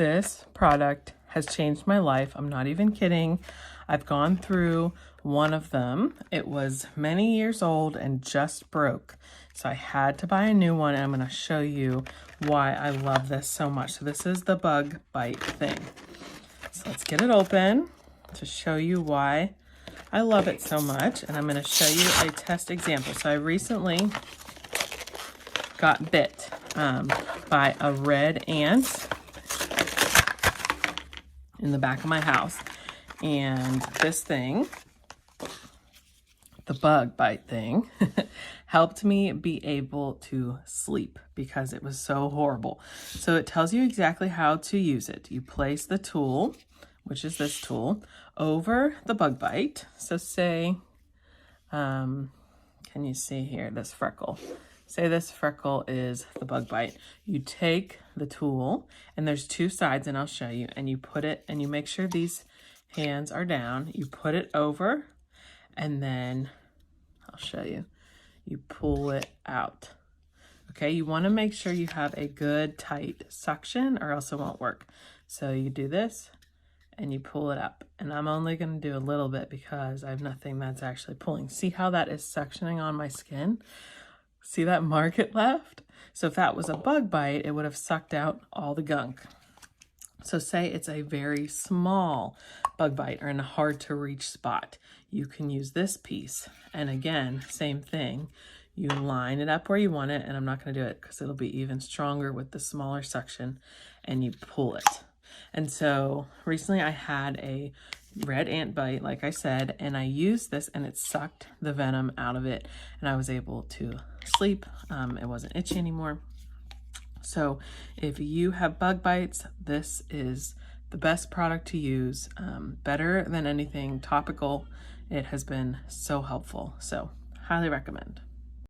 This product has changed my life. I'm not even kidding. I've gone through one of them. It was many years old and just broke. So I had to buy a new one, and I'm going to show you why I love this so much. So this is the bug bite thing. So let's get it open to show you why I love it so much. And I'm going to show you a test example. So I recently got bit by a red ant in the back of my house. And this thing, the bug bite thing, helped me be able to sleep because it was so horrible. So it tells you exactly how to use it. You place the tool, which is this tool, over the bug bite. So say, can you see here, this freckle? Say this freckle is the bug bite. You take the tool, and there's two sides, and I'll show you, and you put it, and you make sure these hands are down. You put it over, and then I'll show you. You pull it out. Okay, you want to make sure you have a good tight suction or else it won't work. So you do this and you pull it up. And I'm only going to do a little bit because I have nothing that's actually pulling. See how that is suctioning on my skin? See that mark it left? So if that was a bug bite, it would have sucked out all the gunk. So say it's a very small bug bite or in a hard to reach spot. You can use this piece. And again, same thing. You line it up where you want it, and I'm not going to do it because it'll be even stronger with the smaller suction, and you pull it. And so recently I had a red ant bite, like I said, and I used this and it sucked the venom out of it, and I was able to sleep. It wasn't itchy anymore. So if you have bug bites, this is the best product to use, better than anything topical. It has been so helpful. So highly recommend.